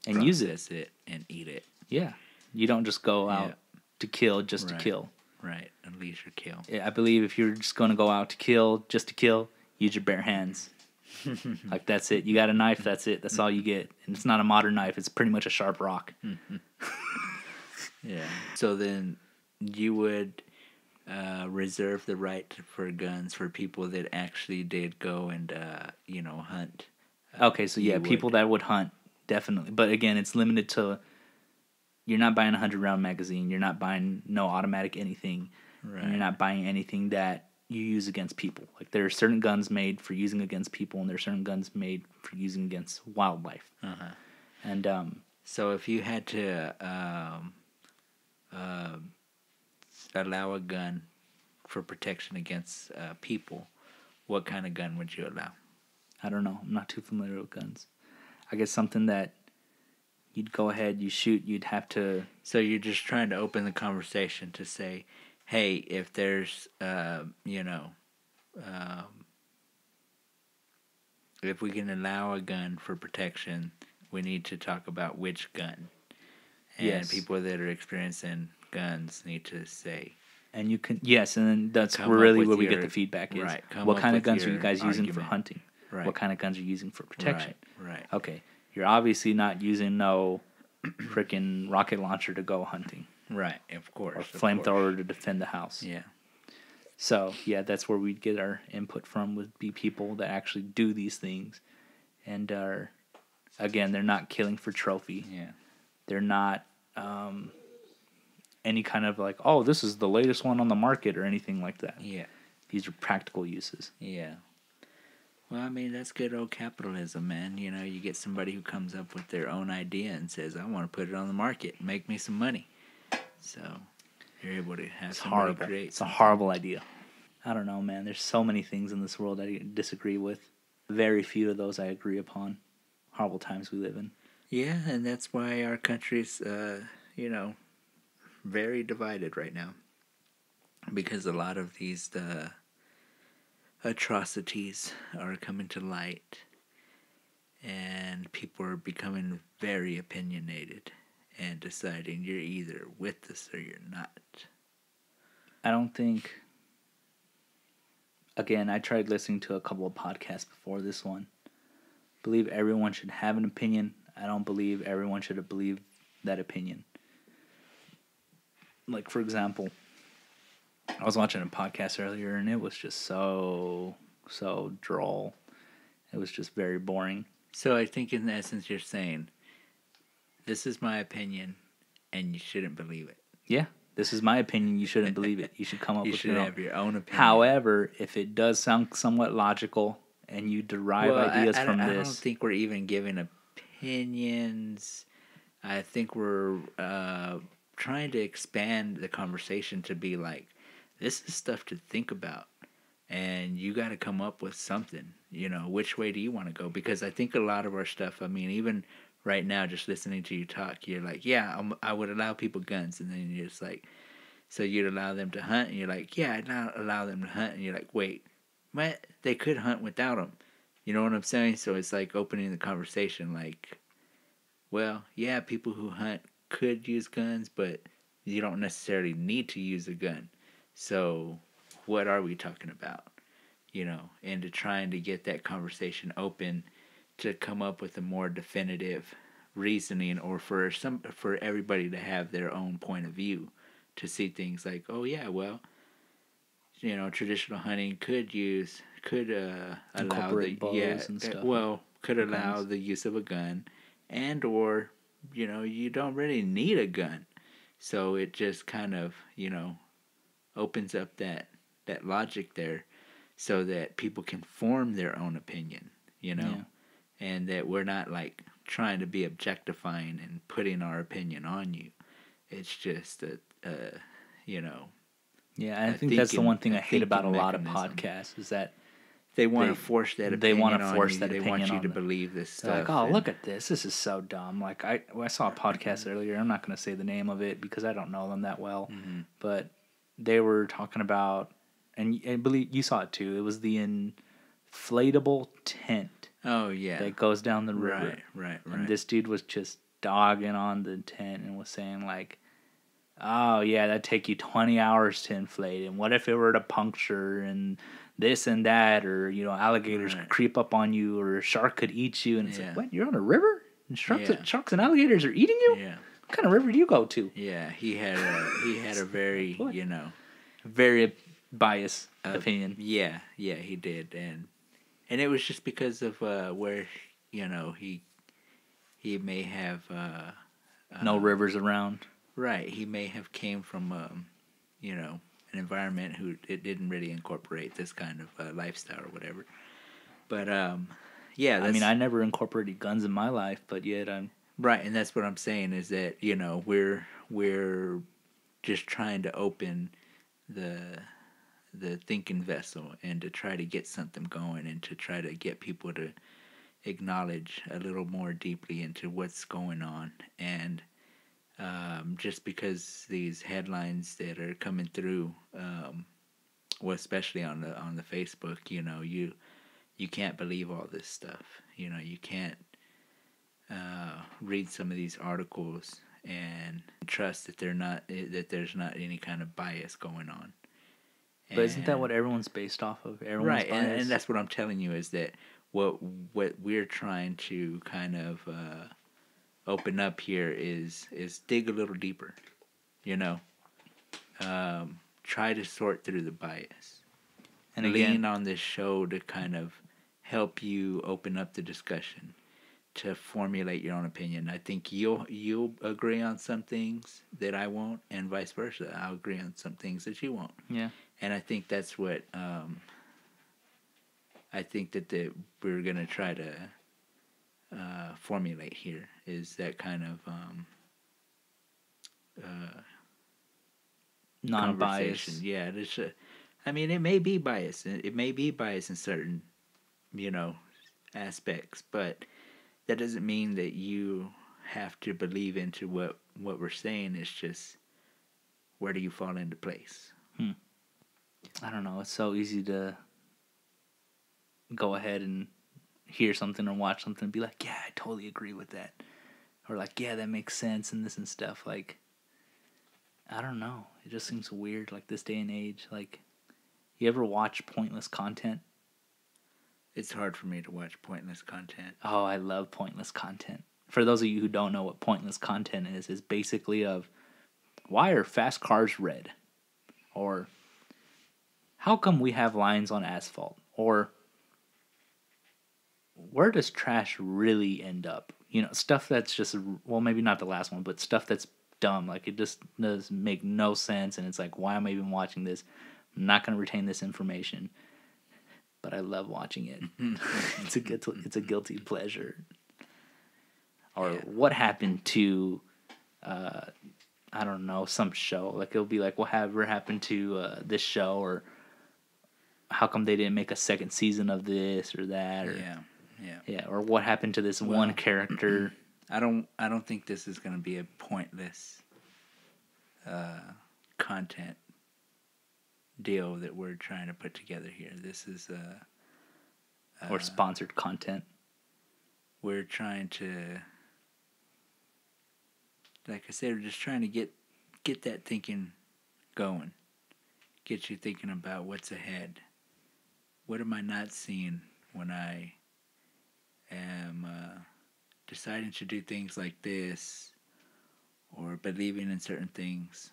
and use it, and eat it. Yeah. You don't just go out to kill just to kill. Right. A leisure kill. I believe if you're just going to go out to kill, just to kill, use your bare hands. Like, that's it. You got a knife, that's it. That's all you get. And it's not a modern knife. It's pretty much a sharp rock. Yeah. So then you would reserve the right for guns for people that actually did go and, hunt. Okay, so yeah, people that would hunt, definitely. But again, it's limited to, you're not buying a 100-round magazine. You're not buying no automatic anything. Right. And you're not buying anything that you use against people. Like, there are certain guns made for using against people, and there are certain guns made for using against wildlife. And so if you had to allow a gun for protection against people, what kind of gun would you allow? I don't know. I'm not too familiar with guns. I guess something that you'd go ahead, you shoot, you'd have to... So you're just trying to open the conversation to say, hey, if there's, if we can allow a gun for protection, we need to talk about which gun. And Yes. people that are experiencing guns need to say... And you can... Yes, and then that's Come really up where with we get your- the feedback is. right, come What up kind of with guns are you your guys using for argument. hunting? Right. What kind of guns are you using for protection? Right. Okay, you're obviously not using no freaking rocket launcher to go hunting. Right, of course. Or of flamethrower to defend the house. course. Yeah. So, yeah, that's where we'd get our input from, would be people that actually do these things. And are, again, they're not killing for trophy. Yeah. They're not any kind of like, oh, this is the latest one on the market or anything like that. Yeah. These are practical uses. Yeah. Well, I mean, that's good old capitalism, man. You get somebody who comes up with their own idea and says, I want to put it on the market, make me some money. So you're able to have somebody create It's a horrible idea. I don't know, man. There's so many things in this world I disagree with. Very few of those I agree upon. Horrible times we live in. Yeah, and that's why our country's, very divided right now. Because a lot of these atrocities are coming to light. And people are becoming very opinionated and deciding you're either with us or you're not. I don't think... Again, I tried listening to a couple of podcasts before this one. Believe everyone should have an opinion. I don't believe everyone should believe that opinion. Like, for example, I was watching a podcast earlier, and it was just so droll. It was just very boring. So I think in essence you're saying, this is my opinion, and you shouldn't believe it. Yeah, this is my opinion. You shouldn't believe it. You should come up You with should have your own opinion. However, if it does sound somewhat logical, and you derive ideas from this... I don't think we're even giving opinions. I think we're trying to expand the conversation to be like, this is stuff to think about. And you got to come up with something. Which way do you want to go? Because I think a lot of our stuff, I mean, even right now, just listening to you talk, you're like, yeah, I would allow people guns. And then you're just like, so you'd allow them to hunt? And you're like, yeah, I'd not allow them to hunt. And you're like, wait, what? They could hunt without them. You know what I'm saying? So it's like opening the conversation, like, well, yeah, people who hunt could use guns, but you don't necessarily need to use a gun. So, what are we talking about? And to trying to get that conversation open to come up with a more definitive reasoning, or for everybody to have their own point of view, to see things like, oh yeah, well, traditional hunting could allow Incorporate bows and stuff. could allow the use of a gun, and or you don't really need a gun, so it just kind of opens up that logic there, so that people can form their own opinion, Yeah. and that we're not like trying to be objectifying and putting our opinion on you. It's just Yeah, I a think that's the one thing a I hate about a thinking lot of mechanism. podcasts is that They want to force that they opinion want to on force you. that They opinion want you on to them. believe this They're stuff. like, oh, look at this. This is so dumb. Like, I saw a podcast earlier. I'm not going to say the name of it because I don't know them that well. Mm-hmm. But they were talking about, and I believe you saw it too, it was the inflatable tent Oh, yeah. that goes down the river. Right. And this dude was just dogging on the tent and was saying, like, oh, yeah, that'd take you 20 hours to inflate. And what if it were to puncture and this and that, or, alligators could creep up on you, or a shark could eat you. And it's like, what, you're on a river? And sharks and alligators are eating you? Yeah. What kind of river do you go to? Yeah, he had a very, very biased opinion. Yeah, he did. And it was just because of where, he may have... no rivers around. Right, he may have came from, an environment it didn't really incorporate this kind of lifestyle or whatever. But, yeah. I mean, I never incorporated guns in my life, but yet I'm... Right, and that's what I'm saying is that, we're just trying to open the thinking vessel and to try to get something going and to try to get people to acknowledge a little more deeply into what's going on. And just because these headlines that are coming through, well, especially on the Facebook, you can't believe all this stuff. You can't read some of these articles and trust that there's not any kind of bias going on. But isn't that what everyone's based off of? Everyone's right, biased? and that's what I'm telling you is that what we're trying to kind of open up here is dig a little deeper, try to sort through the bias, and lean on this show to kind of help you open up the discussion, to formulate your own opinion. I think you'll agree on some things that I won't, and vice versa. I'll agree on some things that you won't. Yeah. And I think that's what I think that we're gonna try to formulate here, is that kind of non-biased. Yeah, I mean, it may be biased. It may be biased in certain, aspects, but that doesn't mean that you have to believe into what we're saying. It's just, where do you fall into place? I don't know. It's so easy to go ahead and hear something or watch something and be like, yeah, I totally agree with that. Or like, yeah, that makes sense and this and stuff. Like, I don't know. It just seems weird, like, this day and age. Like, you ever watch pointless content? It's hard for me to watch pointless content. Oh, I love pointless content. For those of you who don't know what pointless content is basically of, why are fast cars red? Or, how come we have lines on asphalt? Or, where does trash really end up? Stuff that's just, well, maybe not the last one, but stuff that's dumb. Like, it just does make no sense, and it's like, why am I even watching this? I'm not going to retain this information. But I love watching it. It's a guilty pleasure. Or what happened to, I don't know, some show. Like, it'll be like, whatever happened to this show, or how come they didn't make a second season of this or that? Or, yeah. Or what happened to this one character? I don't think this is going to be a pointless content deal that we're trying to put together here. This is or sponsored content. We're trying to like I said, we're just trying to get that thinking going. Get you thinking about what's ahead. What am I not seeing when I am deciding to do things like this or believing in certain things?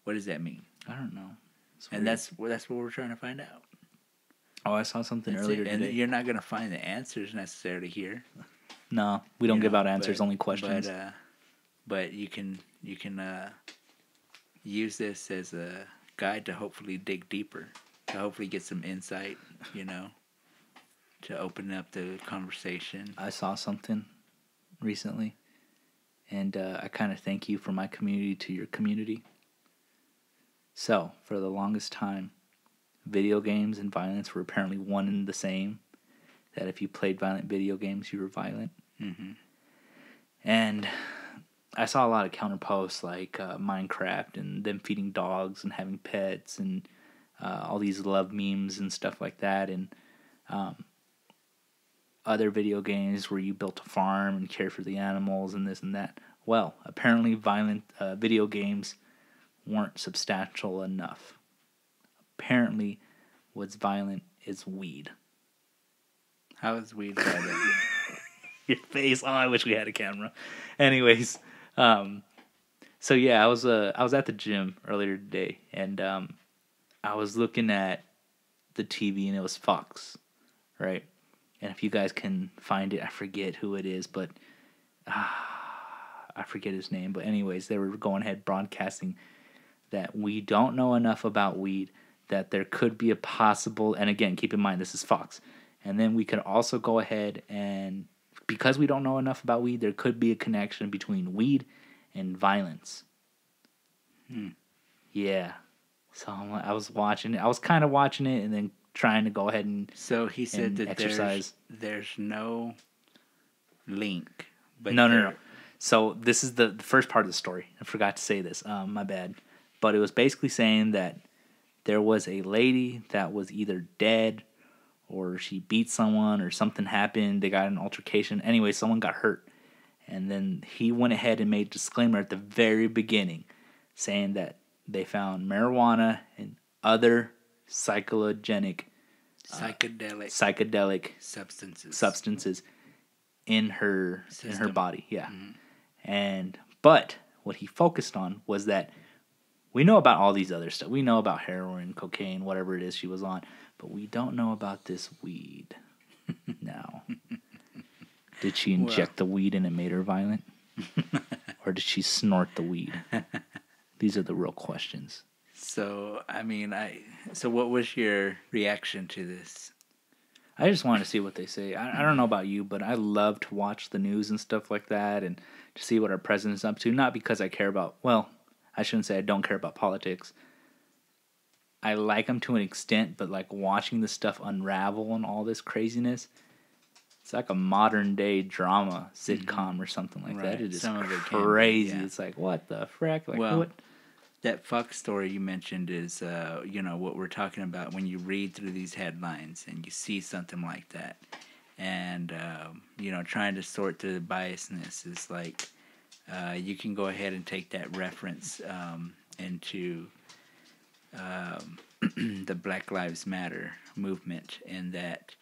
What does that mean? I don't know. And that's what we're trying to find out. Oh, I saw something That's earlier it. And today. you're not going to find the answers necessarily here. No, we don't give out answers, only questions. But you can use this as a guide to hopefully dig deeper, to hopefully get some insight, to open up the conversation. I saw something recently, and I kind of thank you from my community to your community. So, for the longest time, video games and violence were apparently one and the same. That if you played violent video games, you were violent. Mm-hmm. And I saw a lot of counter posts like Minecraft and them feeding dogs and having pets and all these love memes and stuff like that. And other video games where you built a farm and cared for the animals and this and that. Well, apparently violent video games weren't substantial enough. Apparently what's violent is weed. How is weed violent? Your face. Oh, I wish we had a camera. Anyways, so yeah, I was at the gym earlier today, and I was looking at the TV, and it was Fox, right? And if you guys can find it, I forget who it is, but I forget his name. But anyways, they were going ahead broadcasting that we don't know enough about weed, that there could be a possible, and again, keep in mind, this is Fox. And then we could also go ahead and, because we don't know enough about weed, there could be a connection between weed and violence. Yeah. So I was watching it. I was kind of watching it and then trying to go ahead and So he said that exercise. There's no link. But No. So this is the first part of the story. I forgot to say this. My bad. But it was basically saying that there was a lady that was either dead or she beat someone or something happened. They got in an altercation. Anyway, someone got hurt. And then he went ahead and made a disclaimer at the very beginning saying that they found marijuana and other psychedelic substances in her body. Yeah. Mm-hmm. But what he focused on was that we know about all these other stuff. We know about heroin, cocaine, whatever it is she was on, but we don't know about this weed. Now, did she inject the weed and it made her violent? Or did she snort the weed? These are the real questions. So, so what was your reaction to this? I just wanted to see what they say. I don't know about you, but I love to watch the news and stuff like that and to see what our president's up to. Not because I care about, well, I shouldn't say I don't care about politics. I like them to an extent, but like watching the stuff unravel and all this craziness, it's like a modern day drama sitcom or something like that. It is crazy. It's like, what the frick? Like, what? That Fox story you mentioned is, what we're talking about when you read through these headlines and you see something like that. And, trying to sort through the biasness is like, you can go ahead and take that reference into the Black Lives Matter movement, in that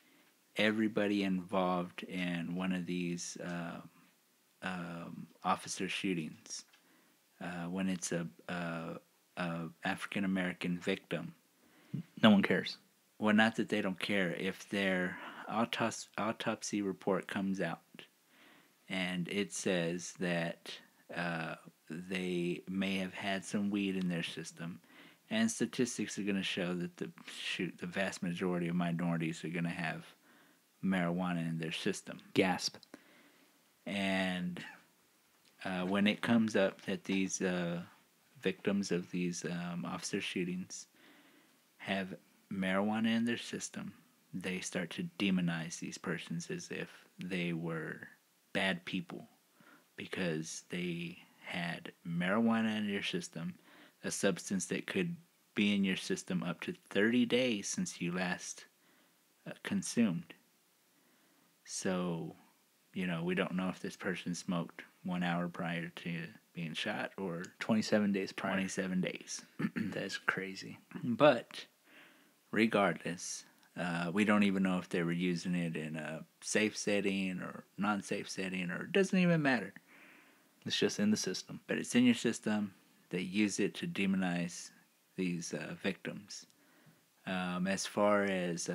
everybody involved in one of these officer shootings, when it's a African American victim, no one cares. Well, not that they don't care. If their autopsy report comes out and it says that they may have had some weed in their system, and statistics are going to show that the vast majority of minorities are going to have marijuana in their system. Gasp. And when it comes up that these victims of these officer shootings have marijuana in their system, they start to demonize these persons as if they were bad people because they had marijuana in their system, a substance that could be in your system up to 30 days since you last consumed. So, we don't know if this person smoked 1 hour prior to being shot or 27 days prior. 27 days. That's crazy. But regardless, we don't even know if they were using it in a safe setting or non-safe setting, or it doesn't even matter. It's just in the system. But it's in your system. They use it to demonize these victims. As far as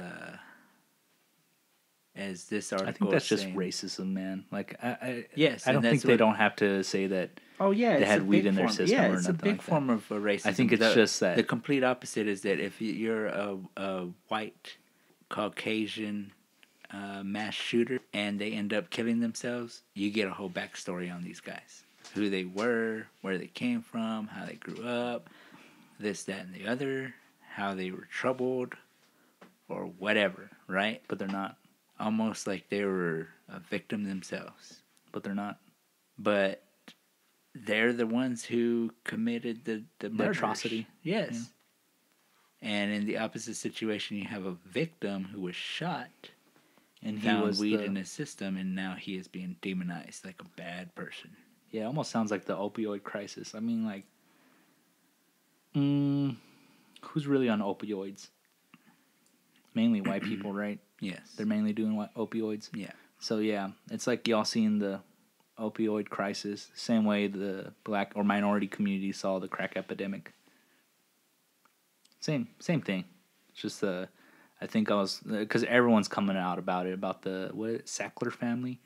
this article, I think that's is just saying, racism, man. Like, yes, I don't think they don't have to say that. Oh yeah, they had weed in their system or it's a nothing big like form that. of racism. I think it's just that the complete opposite is that if you're a white Caucasian mass shooter and they end up killing themselves, you get a whole backstory on these guys, who they were, where they came from, how they grew up, this, that, and the other, how they were troubled, or whatever, right? But they're not. Almost like they were a victim themselves. But they're not. But they're the ones who committed the murders. Atrocity. Yes. Yeah. And in the opposite situation, you have a victim who was shot and he found weed in his system, and now he is being demonized like a bad person. Yeah, it almost sounds like the opioid crisis. I mean, like, who's really on opioids? Mainly white people, right? Yes. They're mainly doing opioids? Yeah. So, yeah, it's like y'all seeing the opioid crisis, same way the black or minority community saw the crack epidemic. Same thing. It's just I think because everyone's coming out about it, about the Sackler family,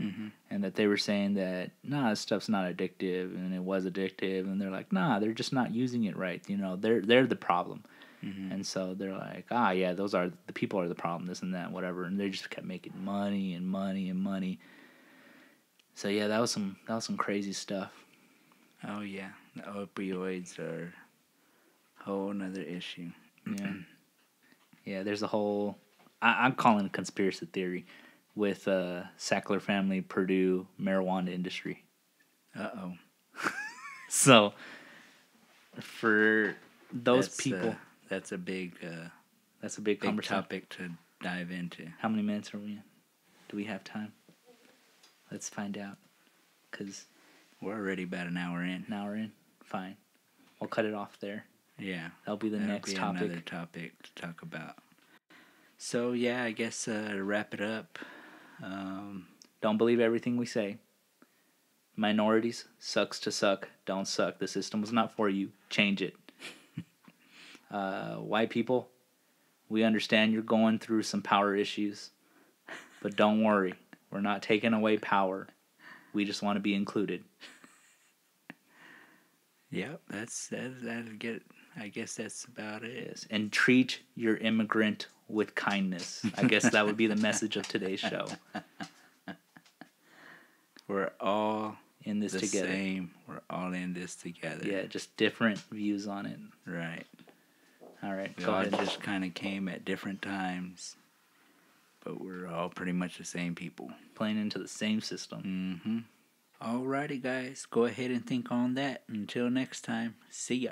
and that they were saying that this stuff's not addictive, and it was addictive, and they're like, they're just not using it right. You know, they're the problem. And so they're like, yeah, those are the people are the problem, this and that, whatever, and they just kept making money and money and money. So yeah, that was some crazy stuff. Oh yeah, the opioids are a whole nother issue. Yeah, yeah. There's a whole I'm calling it a conspiracy theory with Sackler family, Purdue marijuana industry. So for those people. That's a big conversation. Topic to dive into. How many minutes are we in? Do we have time? Let's find out. Because we're already about an hour in. Fine. We'll cut it off there. Yeah. That'll be the next topic. Another topic to talk about. So, yeah, I guess to wrap it up. Don't believe everything we say. Minorities, sucks to suck, don't suck. The system was not for you. Change it. White people, we understand you're going through some power issues, but don't worry, we're not taking away power. We just want to be included. Yep, that'll get. I guess that's about it. Yes. And treat your immigrant with kindness. I guess that would be the message of today's show. We're all in this together. Same. We're all in this together. Yeah, just different views on it. Right. All right, we all just kind of came at different times, but we're all pretty much the same people. Playing into the same system. Alrighty, guys. Go ahead and think on that. Until next time, see ya.